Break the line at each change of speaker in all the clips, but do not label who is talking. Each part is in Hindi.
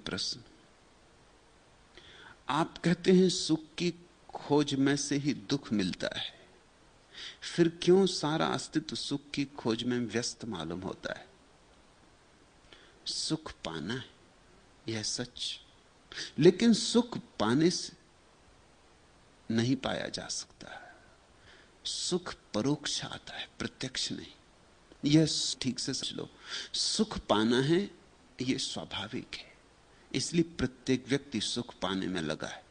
प्रश्न। आप कहते हैं सुख की खोज में से ही दुख मिलता है, फिर क्यों सारा अस्तित्व सुख की खोज में व्यस्त मालूम होता है? सुख पाना है, यह सच, लेकिन सुख पाने से नहीं पाया जा सकता। सुख परोक्ष आता है, प्रत्यक्ष नहीं। यह ठीक से समझ लो। सुख पाना है, यह स्वाभाविक है, इसलिए प्रत्येक व्यक्ति सुख पाने में लगा है।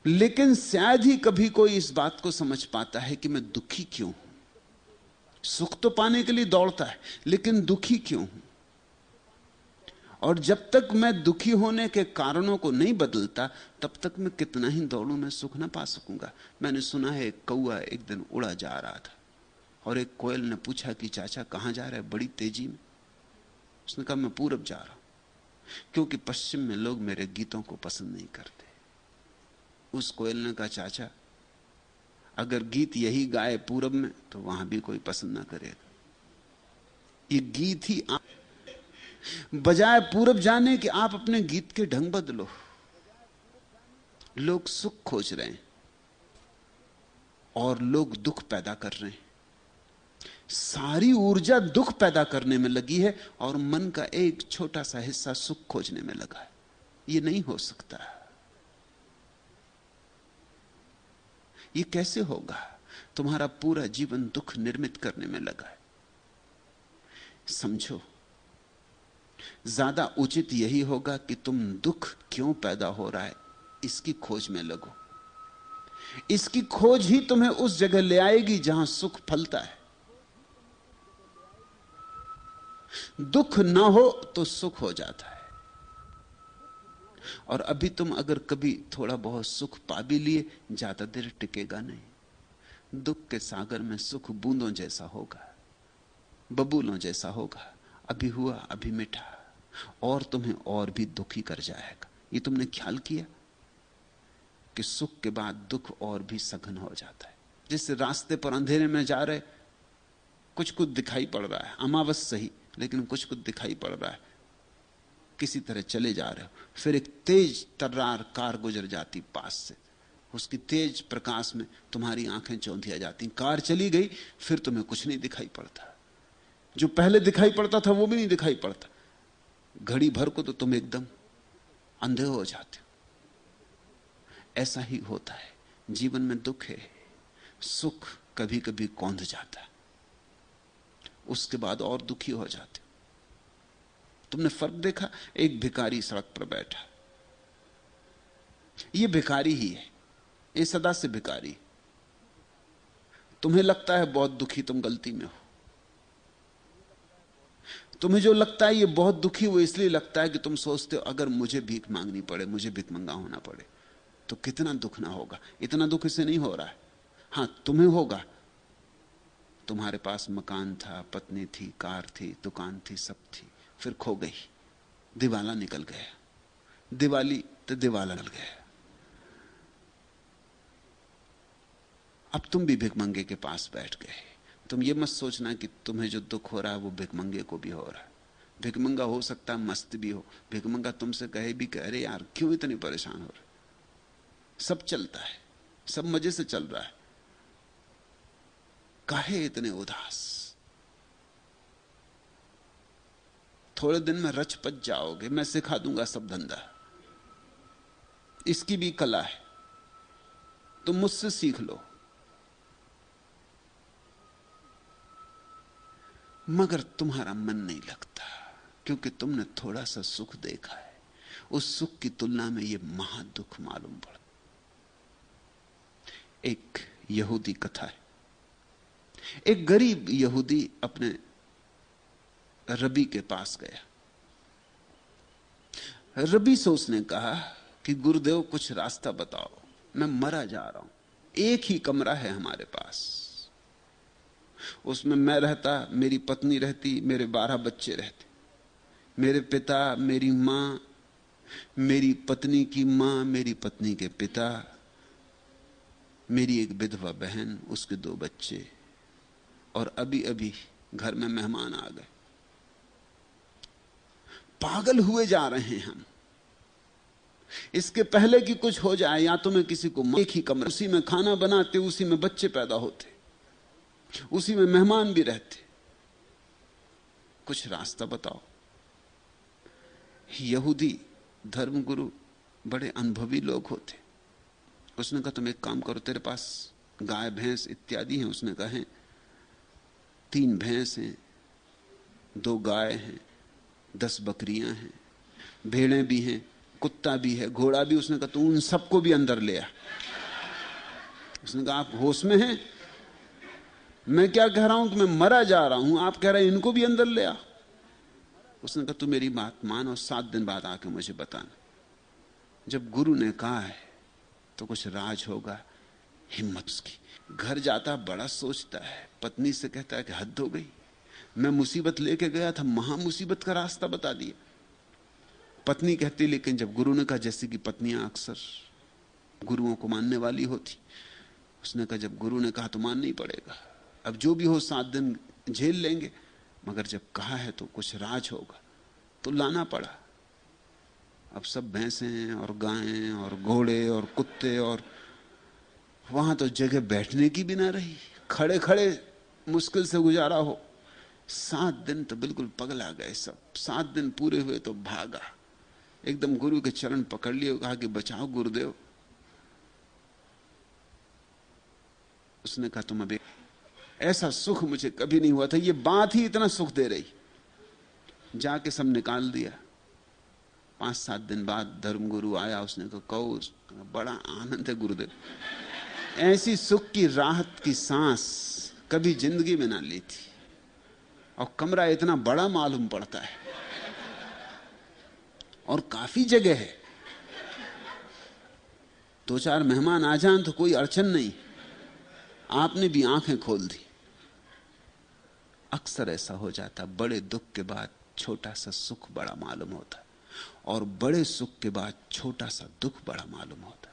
लेकिन शायद ही कभी कोई इस बात को समझ पाता है कि मैं दुखी क्यों हूं। सुख तो पाने के लिए दौड़ता है, लेकिन दुखी क्यों हूं? और जब तक मैं दुखी होने के कारणों को नहीं बदलता, तब तक मैं कितना ही दौड़ूं, मैं सुख ना पा सकूंगा। मैंने सुना है एक कौआ एक दिन उड़ा जा रहा था और एक कोयल ने पूछा कि चाचा कहां जा रहा है बड़ी तेजी में? उसने कहा मैं पूरब जा रहा हूं, क्योंकि पश्चिम में लोग मेरे गीतों को पसंद नहीं करते। उस कोयल ने कहा चाचा अगर गीत यही गाए पूरब में तो वहां भी कोई पसंद ना करेगा। ये गीत ही बजाय पूरब जाने कि आप अपने गीत के ढंग बदलो। लोग सुख खोज रहे हैं और लोग दुख पैदा कर रहे हैं। सारी ऊर्जा दुख पैदा करने में लगी है और मन का एक छोटा सा हिस्सा सुख खोजने में लगा है। यह नहीं हो सकता। यह कैसे होगा? तुम्हारा पूरा जीवन दुख निर्मित करने में लगा है। समझो, ज्यादा उचित यही होगा कि तुम दुख क्यों पैदा हो रहा है इसकी खोज में लगो। इसकी खोज ही तुम्हें उस जगह ले आएगी जहां सुख फलता है। दुख ना हो तो सुख हो जाता है। और अभी तुम अगर कभी थोड़ा बहुत सुख पा भी लिए, ज्यादा देर टिकेगा नहीं। दुख के सागर में सुख बूंदों जैसा होगा, बबूलों जैसा होगा, अभी हुआ अभी मिटा, और तुम्हें और भी दुखी कर जाएगा। ये तुमने ख्याल किया कि सुख के बाद दुख और भी सघन हो जाता है। जैसे रास्ते पर अंधेरे में जा रहे, कुछ कुछ दिखाई पड़ रहा है, अमावस सही, लेकिन कुछ कुछ दिखाई पड़ रहा है, किसी तरह चले जा रहे हो, फिर एक तेज तर्रार कार गुजर जाती पास से, उसकी तेज प्रकाश में तुम्हारी आंखें चौंधिया जाती। कार चली गई, फिर तुम्हें कुछ नहीं दिखाई पड़ता, जो पहले दिखाई पड़ता था वो भी नहीं दिखाई पड़ता। घड़ी भर को तो तुम एकदम अंधे हो जाते हो। ऐसा ही होता है जीवन में। दुख है, सुख कभी कभी कौंध जाता है, उसके बाद और दुखी हो जाते हो। तुमने फर्क देखा? एक भिखारी सड़क पर बैठा, ये भिखारी ही है, ये सदा से भिखारी। तुम्हें लगता है बहुत दुखी, तुम गलती में हो। तुम्हें जो लगता है ये बहुत दुखी, वो इसलिए लगता है कि तुम सोचते हो अगर मुझे भीख मांगनी पड़े, मुझे भिखमंगा होना पड़े तो कितना दुख ना होगा। इतना दुख इसे नहीं हो रहा है। हां, तुम्हें होगा। तुम्हारे पास मकान था, पत्नी थी, कार थी, दुकान थी, सब थी, फिर खो गई, दिवाला निकल गया। दिवाली तो दिवाला निकल गया। अब तुम भी भिखमंगे के पास बैठ गए। तुम ये मत सोचना कि तुम्हें जो दुख हो रहा है वो भिखमंगे को भी हो रहा है। भिखमंगा हो सकता है मस्त भी हो। भिखमंगा तुमसे कहे भी कि अरे यार क्यों इतने परेशान हो रहे, सब चलता है, सब मजे से चल रहा है, काहे इतने उदास? थोड़े दिन में रच पच जाओगे, मैं सिखा दूंगा सब धंधा। इसकी भी कला है, तुम मुझसे सीख लो। मगर तुम्हारा मन नहीं लगता, क्योंकि तुमने थोड़ा सा सुख देखा है। उस सुख की तुलना में यह महादुख मालूम पड़ता। एक यहूदी कथा है। एक गरीब यहूदी अपने रबी के पास गया। रबी से उसने कहा कि गुरुदेव कुछ रास्ता बताओ, मैं मरा जा रहा हूं, एक ही कमरा है हमारे पास, उसमें मैं रहता, मेरी पत्नी रहती, मेरे 12 बच्चे रहते, मेरे पिता, मेरी मां, मेरी पत्नी की मां, मेरी पत्नी के पिता, मेरी एक विधवा बहन, उसके 2 बच्चे, और अभी अभी घर में मेहमान आ गए। पागल हुए जा रहे हैं हम। इसके पहले कि कुछ हो जाए, या तो मैं किसी को एक ही कमरे, उसी में खाना बनाते, उसी में बच्चे पैदा होते, उसी में मेहमान भी रहते। कुछ रास्ता बताओ। यहूदी धर्मगुरु बड़े अनुभवी लोग होते। उसने कहा तुम एक काम करो, तेरे पास गाय भैंस इत्यादि हैं। उसने कहा है 3 भैंस हैं, 2 गाय हैं, 10 बकरियां हैं, भेड़ें भी हैं, कुत्ता भी है, घोड़ा भी। उसने कहा तू उन सबको भी अंदर ले आ। उसने कहा आप होश में हैं? मैं क्या कह रहा हूं कि मैं मरा जा रहा हूं, आप कह रहे हैं इनको भी अंदर ले आ। उसने कहा तू मेरी बात मान और 7 दिन बाद आके मुझे बताना। जब गुरु ने कहा है तो कुछ राज होगा। हिम्मत उसकी, घर जाता बड़ा सोचता है, पत्नी से कहता है कि हद हो गई, मैं मुसीबत लेके गया था, महा मुसीबत का रास्ता बता दिया। पत्नी कहती लेकिन जब गुरु ने कहा, जैसे कि पत्नियां अक्सर गुरुओं को मानने वाली होती, उसने कहा जब गुरु ने कहा तो मानना ही पड़ेगा, अब जो भी हो 7 दिन झेल लेंगे, मगर जब कहा है तो कुछ राज होगा। तो लाना पड़ा। अब सब भैंसें और गायें और घोड़े और कुत्ते, और वहां तो जगह बैठने की भी ना रही, खड़े खड़े मुश्किल से गुजारा हो। 7 दिन तो बिल्कुल पगला गए सब। 7 दिन पूरे हुए तो भागा, एकदम गुरु के चरण पकड़ लिए, कहा कि बचाओ गुरुदेव। उसने कहा तुम अभी, ऐसा सुख मुझे कभी नहीं हुआ था, ये बात ही इतना सुख दे रही। जाके सब निकाल दिया। 5-7 दिन बाद धर्मगुरु आया। उसने कहो बड़ा आनंद है गुरुदेव, ऐसी सुख की राहत की सांस कभी जिंदगी में ना ली थी, और कमरा इतना बड़ा मालूम पड़ता है और काफी जगह है, 2-4 मेहमान आ जाएं तो कोई अड़चन नहीं। आपने भी आंखें खोल दी। अक्सर ऐसा हो जाता, बड़े दुख के बाद छोटा सा सुख बड़ा मालूम होता है, और बड़े सुख के बाद छोटा सा दुख बड़ा मालूम होता है।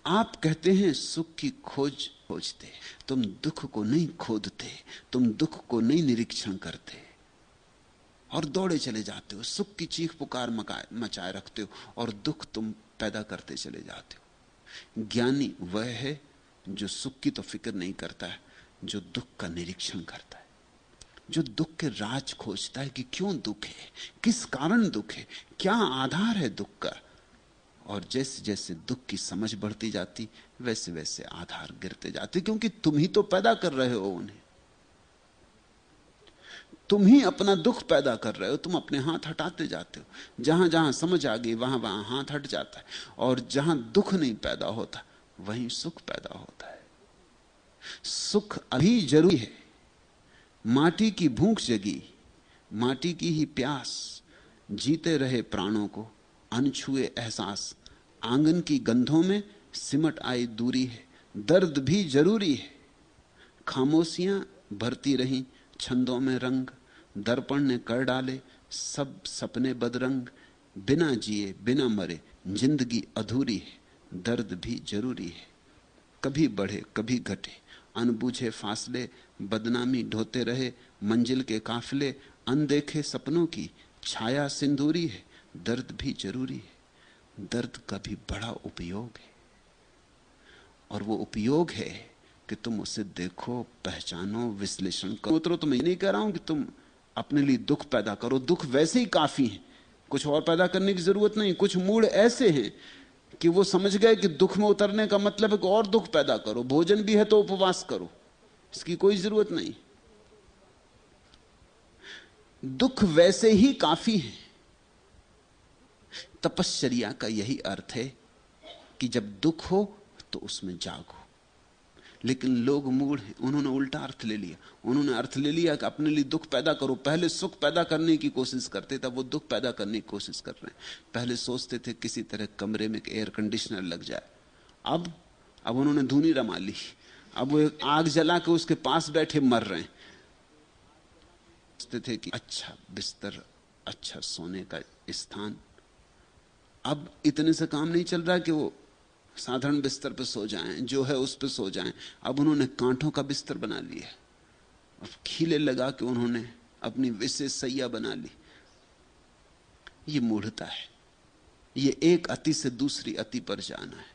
आप कहते हैं सुख की खोज खोजते, तुम दुख को नहीं खोदते, तुम दुख को नहीं निरीक्षण करते और दौड़े चले जाते हो। सुख की चीख पुकार मचाए रखते हो और दुख तुम पैदा करते चले जाते हो। ज्ञानी वह है जो सुख की तो फिक्र नहीं करता है, जो दुख का निरीक्षण करता है, जो दुख के राज खोजता है कि क्यों दुख है, किस कारण दुख है, क्या आधार है दुख का। और जैसे जैसे दुख की समझ बढ़ती जाती, वैसे वैसे आधार गिरते जाते, क्योंकि तुम ही तो पैदा कर रहे हो उन्हें। तुम ही अपना दुख पैदा कर रहे हो, तुम अपने हाथ हटाते जाते हो। जहां जहां समझ आ गई वहां वहां हाथ हट जाता है, और जहां दुख नहीं पैदा होता वहीं सुख पैदा होता है। सुख अभी जरूरी है। माटी की भूख जगी, माटी की ही प्यास, जीते रहे प्राणों को अनछुए एहसास। आंगन की गंधों में सिमट आई दूरी है, दर्द भी जरूरी है। खामोशियां भरती रहीं छंदों में रंग, दर्पण ने कर डाले सब सपने बदरंग। बिना जिए बिना मरे जिंदगी अधूरी है, दर्द भी जरूरी है। कभी बढ़े कभी घटे अनबूझे फासले, बदनामी ढोते रहे मंजिल के काफिले। अनदेखे सपनों की छाया सिंदूरी है, दर्द भी जरूरी है। दर्द का भी बड़ा उपयोग है, और वो उपयोग है कि तुम उसे देखो, पहचानो, विश्लेषण करो। तो मैं नहीं कह रहा हूं कि तुम अपने लिए दुख पैदा करो, दुख वैसे ही काफी है, कुछ और पैदा करने की जरूरत नहीं। कुछ मूड ऐसे हैं कि वो समझ गए कि दुख में उतरने का मतलब है कि और दुख पैदा करो। भोजन भी है तो उपवास करो, इसकी कोई जरूरत नहीं। दुख वैसे ही काफी है। तपश्चर्या का यही अर्थ है कि जब दुख हो तो उसमें जागो। लेकिन लोग मूढ़ हैं, उन्होंने उल्टा अर्थ ले लिया। उन्होंने अर्थ ले लिया कि अपने लिए दुख पैदा करो। पहले सुख पैदा करने की कोशिश करते थे, वो दुख पैदा करने की कोशिश कर रहे हैं। पहले सोचते थे किसी तरह कमरे में एयर कंडीशनर लग जाए, अब उन्होंने धूनी रमा ली। अब वो एक आग जला के उसके पास बैठे मर रहे हैं। सोचते थे कि अच्छा बिस्तर, अच्छा सोने का स्थान, अब इतने से काम नहीं चल रहा कि वो साधारण बिस्तर पर सो जाएं, जो है उस पर सो जाएं। अब उन्होंने कांटों का बिस्तर बना लिया। अब खीले लगा के उन्होंने अपनी विशेष सैया बना ली। ये मूढ़ता है, ये एक अति से दूसरी अति पर जाना है।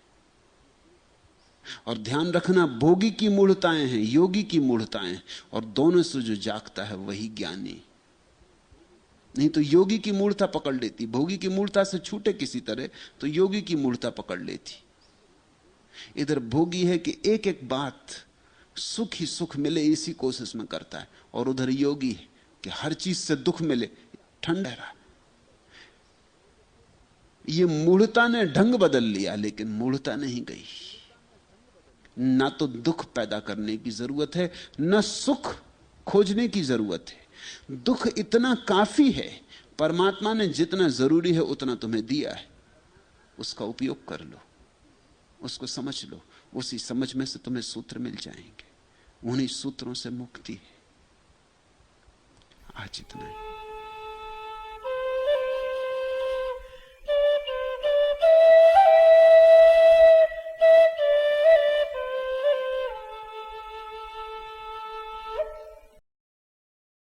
और ध्यान रखना, भोगी की मूढ़ताएं हैं, योगी की मूढ़ताएं, और दोनों से जो जागता है वही ज्ञानी। नहीं तो योगी की मूर्ता पकड़ लेती, भोगी की मूर्ता से छूटे किसी तरह तो योगी की मूर्ता पकड़ लेती। इधर भोगी है कि एक एक बात सुख ही सुख मिले इसी कोशिश में करता है, और उधर योगी है कि हर चीज से दुख मिले, ठंड रहा। ये मूढ़ता ने ढंग बदल लिया, लेकिन मूढ़ता नहीं गई। ना तो दुख पैदा करने की जरूरत है, न सुख खोजने की जरूरत है। दुख इतना काफी है, परमात्मा ने जितना जरूरी है उतना तुम्हें दिया है, उसका उपयोग कर लो, उसको समझ लो। उसी समझ में से तुम्हें सूत्र मिल जाएंगे, उन्हीं सूत्रों से मुक्ति है। आज इतना है।